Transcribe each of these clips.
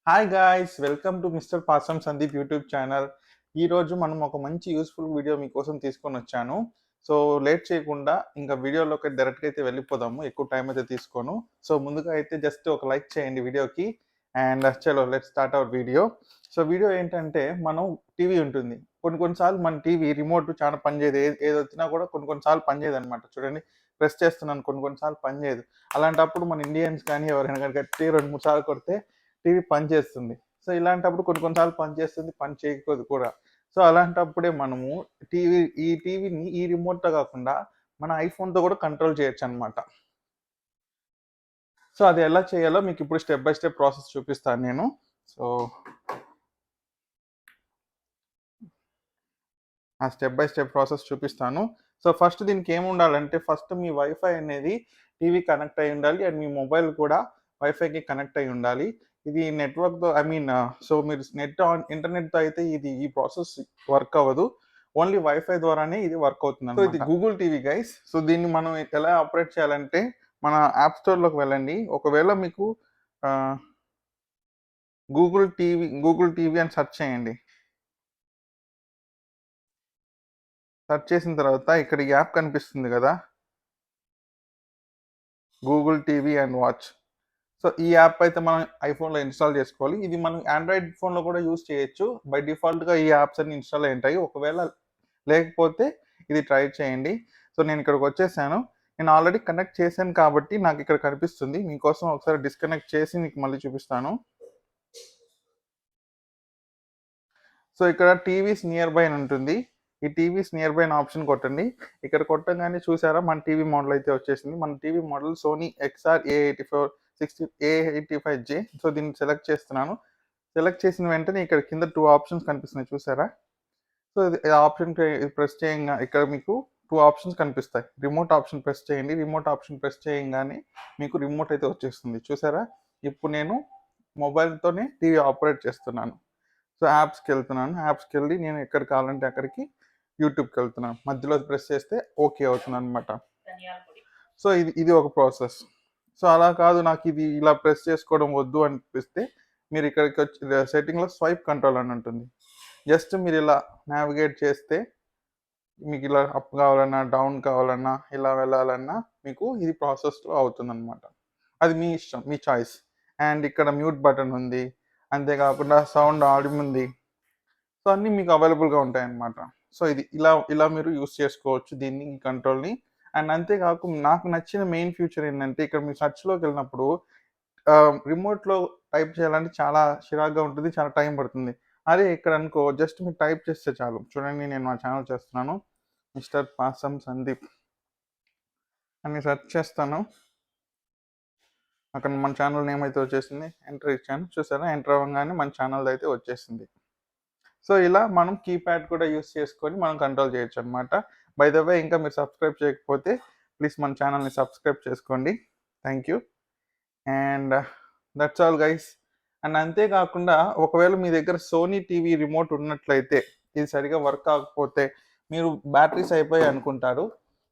Hi guys, welcome to mister Pasam Sandeep YouTube channel. ఈరోజు మనం ఒక మంచి యూస్ఫుల్ వీడియో మీకోసం తీసుకొని వచ్చాను. సో లేట్ చేయకుండా ఇంకా వీడియోలోకి డైరెక్ట్గా అయితే వెళ్ళిపోదాము. ఎక్కువ టైం అయితే తీసుకోను. సో ముందుగా అయితే జస్ట్ ఒక లైక్ చేయండి వీడియోకి. అండ్ చలో let start our video. So video ఏంటంటే, మనం టీవీ ఉంటుంది. కొన్నిసార్లు మన టీవీ రిమోట్ చాలా పనిచేయదు. ఏది వచ్చినా కూడా కొన్నిసార్లు పనిచేయదు అనమాట. చూడండి, ప్రెస్ చేస్తున్నాను, కొన్నిసార్లు పనిచేయదు. అలాంటప్పుడు మన ఇండియన్స్ కానీ ఎవరైనా కానీ గట్టి 2-3 సార్లు కొడితే టీవీ పనిచేస్తుంది. సో ఇలాంటప్పుడు కొన్నిసార్లు పనిచేస్తుంది, పని చేయకపోదు కూడా. సో అలాంటప్పుడే మనము టీవీని ఈ రిమోట్తో కాకుండా మన ఐఫోన్తో కూడా కంట్రోల్ చేయొచ్చు అనమాట. సో అది ఎలా చేయాలో మీకు ఇప్పుడు స్టెప్ బై స్టెప్ ప్రాసెస్ చూపిస్తాను నేను. సో ఆ స్టెప్ బై స్టెప్ ప్రాసెస్ చూపిస్తాను. సో ఫస్ట్ దీనికి ఏమి ఉండాలంటే, ఫస్ట్ మీ వైఫై అనేది టీవీ కనెక్ట్ అయి ఉండాలి. అండ్ మీ మొబైల్ కూడా వైఫైకి కనెక్ట్ అయి ఉండాలి. ఇది నెట్వర్క్తో సో మీరు ఇంటర్నెట్తో అయితే ఈ ప్రాసెస్ వర్క్ అవ్వదు. ఓన్లీ వైఫై ద్వారానే ఇది వర్క్ అవుతుంది. సో ఇది గూగుల్ టీవీ గైస్. సో దీన్ని మనం ఎలా ఆపరేట్ చేయాలంటే, మన యాప్ స్టోర్లోకి వెళ్ళండి. ఒకవేళ మీకు గూగుల్ టీవీ అని సెర్చ్ చేయండి. సెర్చ్ చేసిన తర్వాత ఇక్కడ ఈ యాప్ కనిపిస్తుంది కదా, Google TV and watch. So ఈ యాప్ అయితే మనం ఐఫోన్లో ఇన్స్టాల్ చేసుకోవాలి. ఇది మనం ఆండ్రాయిడ్ ఫోన్లో కూడా యూస్ చేయొచ్చు. బై డిఫాల్ట్గా ఈ యాప్స్ అన్ని ఇన్స్టాల్ అయి ఉంటాయి. ఒకవేళ లేకపోతే ఇది ట్రై చేయండి. సో నేను ఇక్కడికి వచ్చేసాను. నేను ఆల్రెడీ కనెక్ట్ చేశాను కాబట్టి నాకు ఇక్కడ కనిపిస్తుంది. మీకోసం ఒకసారి డిస్కనెక్ట్ చేసి మీకు మళ్ళీ చూపిస్తాను. సో ఇక్కడ టీవీస్ నియర్ బై అని ఉంటుంది. ఈ టీవీస్ నియర్ బై ఆప్షన్ కొట్టండి. ఇక్కడ కొట్టగానే చూసారా, మన టీవీ మోడల్ అయితే వచ్చేసింది. మన TV model Sony XR A85j. So దీన్ని సెలెక్ట్ చేస్తున్నాను. సెలెక్ట్ చేసిన వెంటనే ఇక్కడ కింద 2 ఆప్షన్స్ కనిపిస్తున్నాయి, చూసారా. సో ఇది ఆప్షన్ ప్రెస్ చేయంగా ఇక్కడ మీకు 2 ఆప్షన్స్ కనిపిస్తాయి. రిమోట్ ఆప్షన్ ప్రెస్ చేయండి. రిమోట్ ఆప్షన్ ప్రెస్ చేయగానే మీకు రిమోట్ అయితే వచ్చేస్తుంది, చూసారా. ఇప్పుడు నేను మొబైల్తోనే టీవీ ఆపరేట్ చేస్తున్నాను. సో యాప్స్కి వెళ్తున్నాను. యాప్స్కి వెళ్ళి నేను ఎక్కడ కావాలంటే అక్కడికి యూట్యూబ్కి వెళ్తున్నాను. మధ్యలో ప్రెస్ చేస్తే ఓకే అవుతుంది అనమాట. సో ఇది ఒక ప్రాసెస్. సో అలా కాదు, నాకు ఇది ఇలా ప్రెస్ చేసుకోవడం వద్దు అనిపిస్తే మీరు ఇక్కడికి వచ్చి సెట్టింగ్లో స్వైప్ కంట్రోల్ అని ఉంటుంది. జస్ట్ మీరు ఇలా నావిగేట్ చేస్తే మీకు ఇలా అప్ కావాలన్నా డౌన్ కావాలన్నా ఇలా వెళ్ళాలన్నా మీకు ఇది ప్రాసెస్లో అవుతుంది అనమాట. అది మీ ఇష్టం, మీ చాయిస్. అండ్ ఇక్కడ మ్యూట్ బటన్ ఉంది, అంతేకాకుండా సౌండ్ ఆడియం ఉంది. సో అన్నీ మీకు అవైలబుల్గా ఉంటాయి అన్నమాట. సో ఇది ఇలా మీరు యూస్ చేసుకోవచ్చు దీన్ని, ఈ కంట్రోల్ని. అండ్ అంతేకాకుండా నాకు నచ్చిన మెయిన్ ఫ్యూచర్ ఏంటంటే, ఇక్కడ మీరు సర్చ్లోకి వెళ్ళినప్పుడు రిమోట్లో టైప్ చేయాలంటే చాలా చిరాగ్గా ఉంటుంది, చాలా టైం పడుతుంది. అదే ఇక్కడ అనుకో, జస్ట్ మీరు టైప్ చేస్తే చాలు. చూడండి, నేను నా ఛానల్ చేస్తున్నాను, మిస్టర్ పాసం సందీప్ అని సెర్చ్ చేస్తాను. అక్కడ మన ఛానల్ నేమ్ అయితే వచ్చేసింది. ఎంటర్ ఇచ్చాను, చూసారా. ఎంటర్ అవ్వగానే మన ఛానల్ అయితే వచ్చేసింది. సో ఇలా మనం కీప్యాడ్ కూడా యూస్ చేసుకొని మనం కంట్రోల్ చేయొచ్చు అనమాట. బై ద వే, ఇంకా మీరు సబ్స్క్రైబ్ చేయకపోతే ప్లీజ్ మన ఛానల్ని సబ్స్క్రైబ్ చేసుకోండి. Thank you. And that's all guys. And అంతేకాకుండా ఒకవేళ మీ దగ్గర సోనీ టీవీ రిమోట్ ఉన్నట్లయితే ఇది సరిగా వర్క్ కాకపోతే మీరు బ్యాటరీస్ అయిపోయాయి అనుకుంటారు,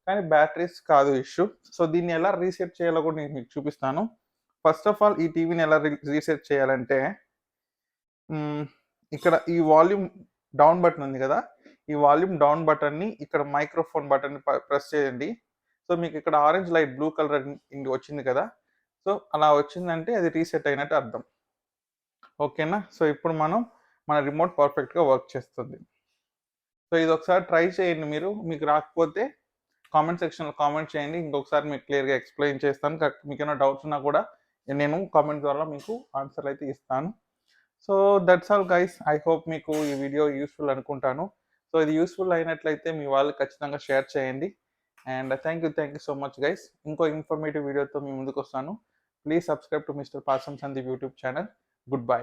కానీ బ్యాటరీస్ కాదు ఇష్యూ. సో దీన్ని ఎలా రీసెట్ చేయాలో కూడా నేను మీకు చూపిస్తాను. ఫస్ట్ ఆఫ్ ఆల్ ఈ టీవీని ఎలా రీసెట్ చేయాలంటే, ఇక్కడ ఈ వాల్యూమ్ డౌన్ బటన్ ఉంది కదా, ఈ వాల్యూమ్ డౌన్ బటన్ని ఇక్కడ మైక్రోఫోన్ బటన్ని ప్రెస్ చేయండి. సో మీకు ఇక్కడ ఆరెంజ్ లైట్ బ్లూ కలర్ వచ్చింది కదా. సో అలా వచ్చిందంటే అది రీసెట్ అయినట్టు అర్థం. ఓకేనా. సో ఇప్పుడు మన రిమోట్ పర్ఫెక్ట్గా వర్క్ చేస్తుంది. సో ఇది ఒకసారి ట్రై చేయండి. మీకు రాకపోతే కామెంట్ సెక్షన్లో కామెంట్ చేయండి. ఇంకొకసారి మీకు క్లియర్గా ఎక్స్ప్లెయిన్ చేస్తాను. మీకు ఏమైనా డౌట్స్ ఉన్నా కూడా నేను కామెంట్ ద్వారా మీకు ఆన్సర్ అయితే ఇస్తాను. So that's all guys. I hope మీకు ఈ వీడియో యూస్ఫుల్ అనుకుంటాను. సో ఇది యూస్ఫుల్ అయినట్లయితే మీ వాళ్ళకి ఖచ్చితంగా షేర్ చేయండి. And thank you so much guys. ఇంకో ఇన్ఫర్మేటివ్ వీడియోతో మీ ముందుకు వస్తాను. Please subscribe to mister Pasam Sandeep YouTube channel. Good bye.